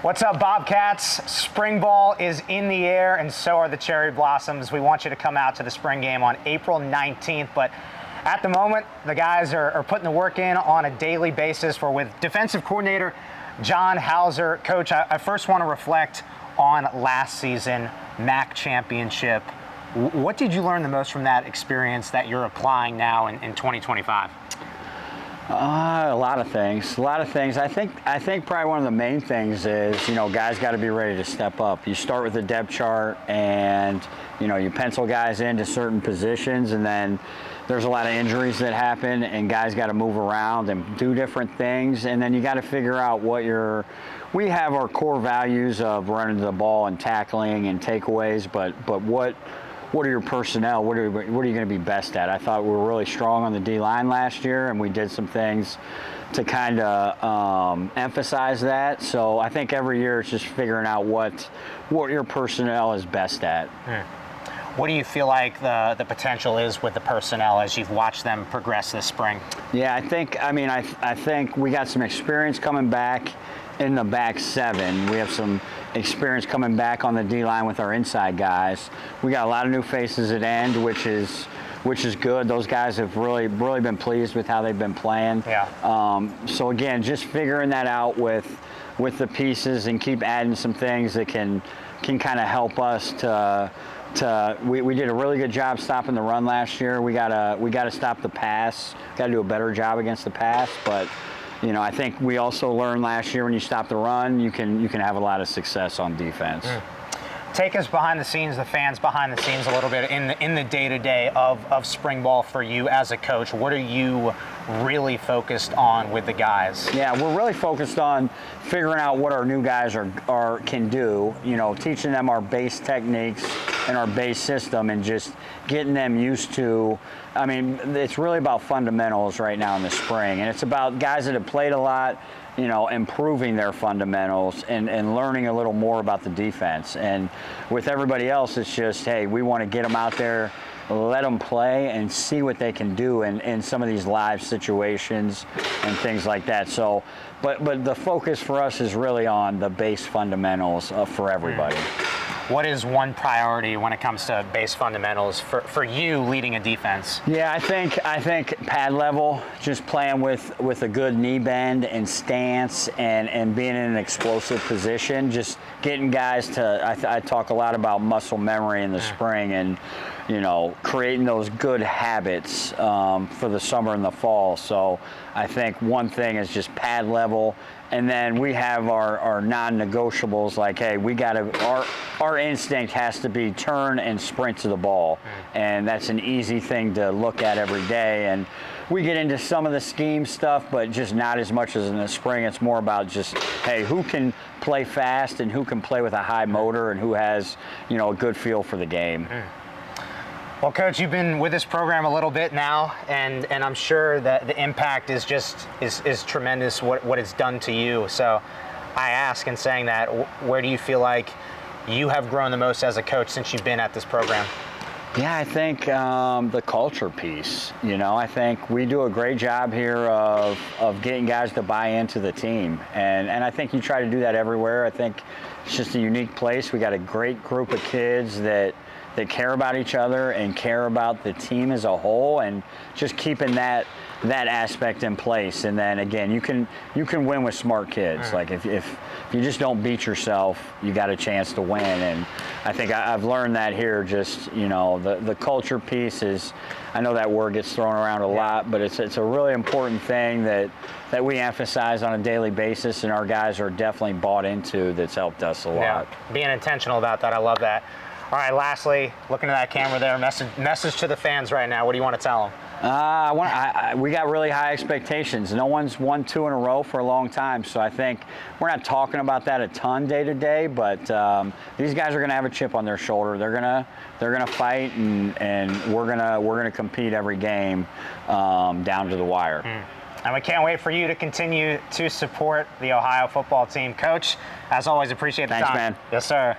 What's up, Bobcats? Spring ball is in the air, and so are the cherry blossoms. We want you to come out to the spring game on April 19th, but at the moment, the guys are putting the work in on a daily basis. We're with defensive coordinator John Hauser. Coach, I first want to reflect on last season, MAC championship. What did you learn the most from that experience that you're applying now in 2025? A lot of things. I think probably one of the main things is, guys got to be ready to step up. You start with the depth chart and, you pencil guys into certain positions, and then there's a lot of injuries that happen and guys got to move around and do different things. And then you got to figure out we have our core values of running the ball and tackling and takeaways, but what are your personnel? What are you going to be best at? I thought we were really strong on the D-line last year, and we did some things to kind of emphasize that. So I think every year it's just figuring out what your personnel is best at. What do you feel like the potential is with the personnel as you've watched them progress this spring? Yeah, I think we got some experience coming back in the back seven. We have some experience coming back on the D-line with our inside guys. We got a lot of new faces at end, which is good. Those guys have really been pleased with how they've been playing. Yeah. So again, just figuring that out with the pieces and keep adding some things that can kind of help us we did a really good job stopping the run last year. We gotta stop the pass. Got to do a better job against the pass, but I think we also learned last year when you stop the run, you can have a lot of success on defense. Take us behind the scenes, the fans behind the scenes a little bit in the day-to-day of spring ball for you as a coach. What are you really focused on with the guys? Yeah, we're really focused on figuring out what our new guys can do, teaching them our base techniques and our base system and just getting them used to. It's really about fundamentals right now in the spring, and it's about guys that have played a lot, improving their fundamentals and learning a little more about the defense. And with everybody else, it's just, hey, we want to get them out there, let them play and see what they can do in some of these live situations and things like that. So, but the focus for us is really on the base fundamentals for everybody. What is one priority when it comes to base fundamentals for you leading a defense? Yeah, I think pad level, just playing with a good knee bend and stance and being in an explosive position, just getting guys to, I talk a lot about muscle memory in the spring and, creating those good habits for the summer and the fall. So I think one thing is just pad level. And then we have our non-negotiables, like, hey, our instinct has to be turn and sprint to the ball. And that's an easy thing to look at every day. And we get into some of the scheme stuff, but just not as much as in the spring. It's more about just, hey, who can play fast and who can play with a high motor and who has, a good feel for the game. Well, Coach, you've been with this program a little bit now, and I'm sure that the impact is tremendous what it's done to you. So I ask in saying that, where do you feel like you have grown the most as a coach since you've been at this program? Yeah, I think the culture piece. I think we do a great job here of getting guys to buy into the team. And I think you try to do that everywhere. I think it's just a unique place. We got a great group of kids that care about each other and care about the team as a whole, and just keeping that aspect in place. And then again, you can win with smart kids. Like if you just don't beat yourself, you got a chance to win. And I think I've learned that here. Just the culture piece is, I know that word gets thrown around a lot, but it's a really important thing that we emphasize on a daily basis, and our guys are definitely bought into. That's helped us a lot. Yeah, being intentional about that, I love that. All right, lastly, looking at that camera there, message to the fans right now. What do you want to tell them? We got really high expectations. No one's won 2 in a row for a long time, so I think we're not talking about that a ton day to day. But these guys are going to have a chip on their shoulder. They're gonna fight, and we're gonna compete every game down to the wire. And we can't wait for you to continue to support the Ohio football team. Coach, as always, appreciate the time. Thanks, man. Yes, sir.